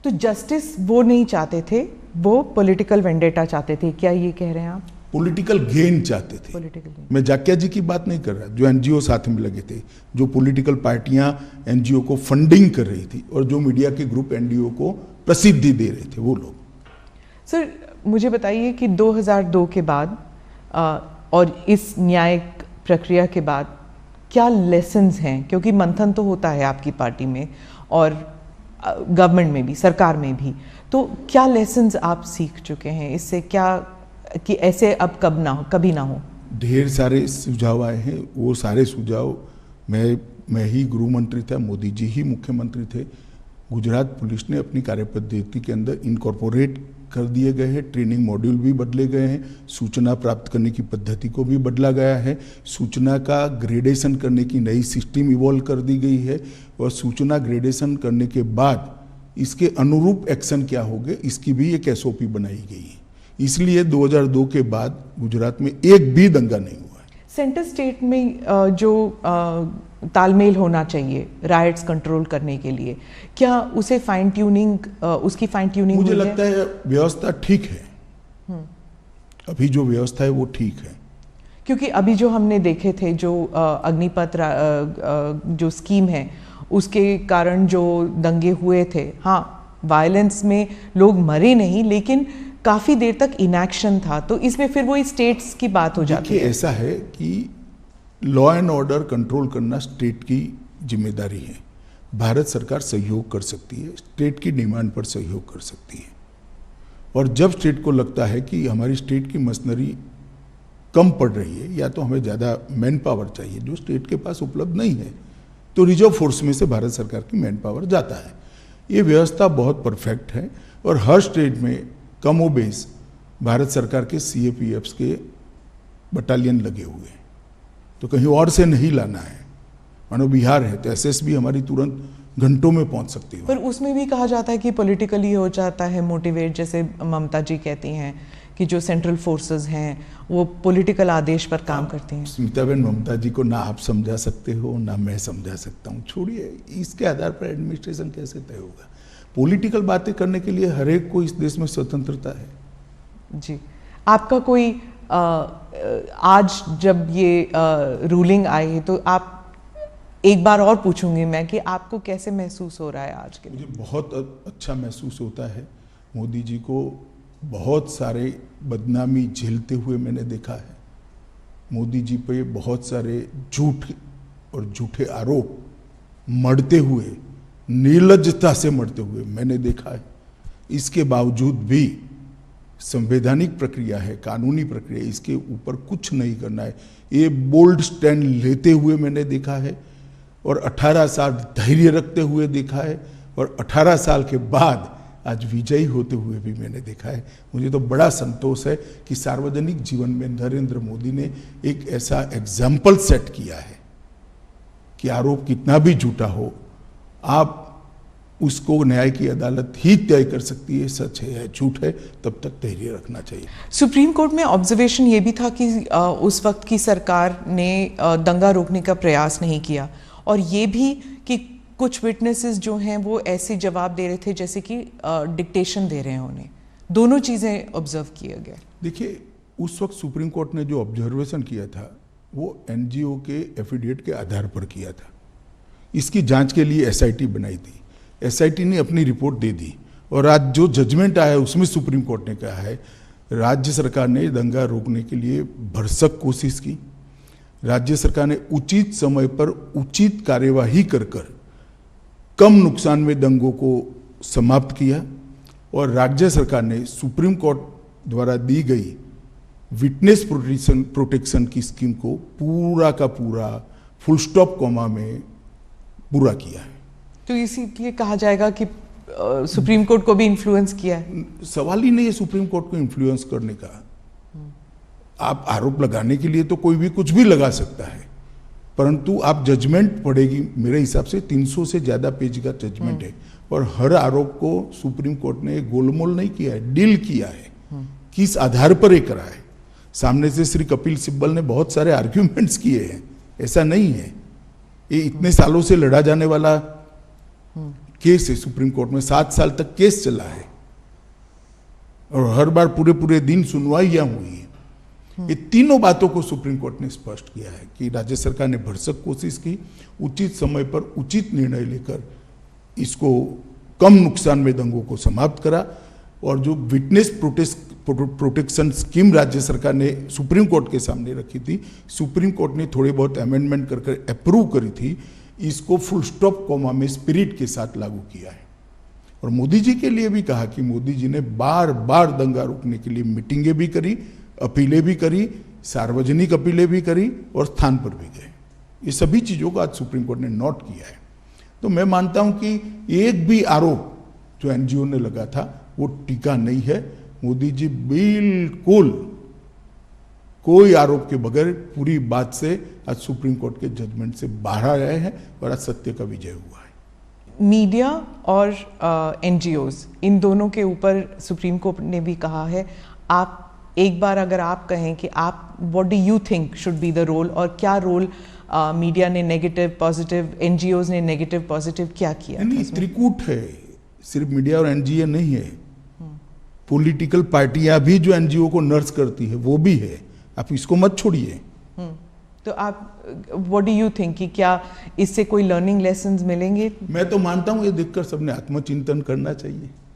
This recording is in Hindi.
तो जस्टिस वो नहीं चाहते थे, वो पॉलिटिकल वेंडेटा चाहते थे, क्या ये कह रहे हैं आप? पॉलिटिकल गेन चाहते थे। Political gain. मैं जाकिया जी की बात नहीं कर रहा, जो एनजीओ साथ में लगे थे, जो पॉलिटिकल पार्टियां एनजीओ को फंडिंग कर रही थी और जो मीडिया के ग्रुप एनजीओ को प्रसिद्धि दे रहे थे, वो लोग। सर मुझे बताइए कि 2002 के बाद और इस न्यायिक प्रक्रिया के बाद क्या लेसन्स हैं, क्योंकि मंथन तो होता है आपकी पार्टी में और गवर्नमेंट में भी, सरकार में भी, तो क्या लेसन्स आप सीख चुके हैं इससे, क्या कि ऐसे अब कभी ना हो? ढेर सारे सुझाव आए हैं, वो सारे सुझाव मैं ही गृह मंत्री था, मोदी जी ही मुख्यमंत्री थे, गुजरात पुलिस ने अपनी कार्यपद्धति के अंदर इनकॉर्पोरेट कर दिए गए हैं। ट्रेनिंग मॉड्यूल भी बदले गए हैं, सूचना प्राप्त करने की पद्धति को भी बदला गया है, सूचना का ग्रेडेशन करने की नई सिस्टम इवॉल्व कर दी गई है और सूचना ग्रेडेशन करने के बाद इसके अनुरूप एक्शन क्या होंगे इसकी भी एक एसओपी बनाई गई है। इसलिए 2002 के बाद गुजरात में एक भी दंगा नहीं हुआ है। सेंटर स्टेट में जो तालमेल होना चाहिए राइट्स कंट्रोल करने के लिए, क्या उसे फाइन ट्यूनिंग, उसकी फाइन ट्यूनिंग मुझे लगता है व्यवस्था ठीक है, अभी जो व्यवस्था है वो ठीक है। क्योंकि अभी जो हमने देखे थे, जो अग्निपथ जो स्कीम है उसके कारण जो दंगे हुए थे, हाँ वायलेंस में लोग मरे नहीं लेकिन काफी देर तक इनएक्शन था, तो इसमें फिर वो स्टेट्स की बात हो जाती है। ऐसा है कि लॉ एंड ऑर्डर कंट्रोल करना स्टेट की जिम्मेदारी है। भारत सरकार सहयोग कर सकती है, स्टेट की डिमांड पर सहयोग कर सकती है, और जब स्टेट को लगता है कि हमारी स्टेट की मशीनरी कम पड़ रही है या तो हमें ज़्यादा मैन पावर चाहिए जो स्टेट के पास उपलब्ध नहीं है, तो रिजर्व फोर्स में से भारत सरकार की मैन पावर जाता है। ये व्यवस्था बहुत परफेक्ट है और हर स्टेट में कमोबेश भारत सरकार के सीएपीएफ्स के बटालियन लगे हुए हैं, तो कहीं और से नहीं लाना है। मानो बिहार है तो एसएसबी हमारी तुरंत घंटों में पहुंच सकती है। पर उसमें भी कहा जाता है कि पॉलिटिकली हो जाता है मोटिवेट, जैसे ममता जी कहती हैं कि जो सेंट्रल फोर्सेस हैं वो पॉलिटिकल आदेश पर काम करती हैं। स्मिताबेन, ममता जी को ना आप समझा सकते हो ना मैं समझा सकता हूँ, छोड़िए, इसके आधार पर एडमिनिस्ट्रेशन कैसे तय होगा। पॉलिटिकल बातें करने के लिए हर एक को इस देश में स्वतंत्रता है। जी, आपका कोई आज जब ये रूलिंग आई है तो आप, एक बार और पूछूंगी मैं कि आपको कैसे महसूस हो रहा है आज के? मुझे बहुत अच्छा महसूस होता है। मोदी जी को बहुत सारे बदनामी झेलते हुए मैंने देखा है। मोदी जी पे बहुत सारे झूठ और झूठे आरोप मढ़ते हुए, निर्लज्जता से मढ़ते हुए मैंने देखा है। इसके बावजूद भी संवैधानिक प्रक्रिया है, कानूनी प्रक्रिया, इसके ऊपर कुछ नहीं करना है, ये बोल्ड स्टैंड लेते हुए मैंने देखा है और 18 साल धैर्य रखते हुए देखा है और 18 साल के बाद आज विजयी होते हुए भी मैंने देखा है। मुझे तो बड़ा संतोष है कि सार्वजनिक जीवन में नरेंद्र मोदी ने एक ऐसा एग्जाम्पल सेट किया है कि आरोप कितना भी झूठा हो, आप उसको न्याय की अदालत ही तय कर सकती है, सच है या झूठ है, तब तक धैर्य रखना चाहिए। सुप्रीम कोर्ट में ऑब्जर्वेशन ये भी था कि उस वक्त की सरकार ने दंगा रोकने का प्रयास नहीं किया, और ये भी कि कुछ विटनेसेस जो हैं वो ऐसे जवाब दे रहे थे जैसे कि डिक्टेशन दे रहे हैं उन्हें। दोनों चीज़ें ऑब्जर्व किया गया। देखिए, उस वक्त सुप्रीम कोर्ट ने जो ऑब्जर्वेशन किया था वो एनजीओ के एफिडेविट के आधार पर किया था। इसकी जांच के लिए एसआईटी बनाई थी, एसआईटी ने अपनी रिपोर्ट दे दी और आज जो जजमेंट आया उसमें सुप्रीम कोर्ट ने कहा है राज्य सरकार ने दंगा रोकने के लिए भरसक कोशिश की, राज्य सरकार ने उचित समय पर उचित कार्यवाही कर कम नुकसान में दंगों को समाप्त किया, और राज्य सरकार ने सुप्रीम कोर्ट द्वारा दी गई विटनेस प्रोटेक्शन की स्कीम को पूरा का पूरा फुल स्टॉप कॉमा में पूरा किया है। तो इसीलिए कहा जाएगा कि सुप्रीम कोर्ट को भी इन्फ्लुएंस किया है? सवाल ही नहीं है सुप्रीम कोर्ट को इन्फ्लुएंस करने का। आप आरोप लगाने के लिए तो कोई भी कुछ भी लगा सकता है, परंतु आप जजमेंट पढ़ेगी, मेरे हिसाब से 300 से ज़्यादा पेज का जजमेंट है, और हर आरोप को सुप्रीम कोर्ट ने गोलमोल नहीं किया है, डील किया है, किस आधार पर ये करा है। सामने से श्री कपिल सिब्बल ने बहुत सारे आर्ग्यूमेंट्स किए हैं, ऐसा नहीं है। ये इतने सालों से लड़ा जाने वाला केस है सुप्रीम कोर्ट में, 7 साल तक केस चला है और हर बार पूरे पूरे दिन सुनवाइयां हुई है। ये तीनों बातों को सुप्रीम कोर्ट ने स्पष्ट किया है कि राज्य सरकार ने भरसक कोशिश की, उचित समय पर उचित निर्णय लेकर इसको कम नुकसान में दंगों को समाप्त करा। और जो विटनेस प्रोटेक्शन स्कीम राज्य सरकार ने सुप्रीम कोर्ट के सामने रखी थी, सुप्रीम कोर्ट ने थोड़े बहुत अमेंडमेंट कर अप्रूव करी थी, इसको फुल स्टॉप कॉमा में स्पिरिट के साथ लागू किया है। और मोदी जी के लिए भी कहा कि मोदी जी ने बार बार दंगा रोकने के लिए मीटिंगें भी करी, अपीलें भी करी, सार्वजनिक अपीलें भी करी और स्थान पर भी गए। ये सभी चीज़ों को आज सुप्रीम कोर्ट ने नोट किया है। तो मैं मानता हूं कि एक भी आरोप जो एनजीओ ने लगा था वो टीका नहीं है। मोदी जी बिल्कुल कोई आरोप के बगैर पूरी बात से आज सुप्रीम कोर्ट के जजमेंट से बाहर आए हैं और आज सत्य का विजय हुआ है। मीडिया और एनजीओज, इन दोनों के ऊपर सुप्रीम कोर्ट ने भी कहा है, आप एक बार अगर आप कहें कि आप what do you think should be the role, और क्या रोल मीडिया ने नेगेटिव पॉजिटिव, एनजीओज ने नेगेटिव पॉजिटिव क्या किया? नहीं, त्रिकूट है, सिर्फ मीडिया और एनजीओ नहीं है। पॉलिटिकल पार्टियां भी जो एनजीओ को नर्स करती है वो भी है, आप इसको मत छोड़िए। तो आप व्हाट डू यू थिंक कि क्या इससे कोई लर्निंग लेसन्स मिलेंगे? मैं तो मानता हूं ये देखकर सबने आत्मचिंतन करना चाहिए।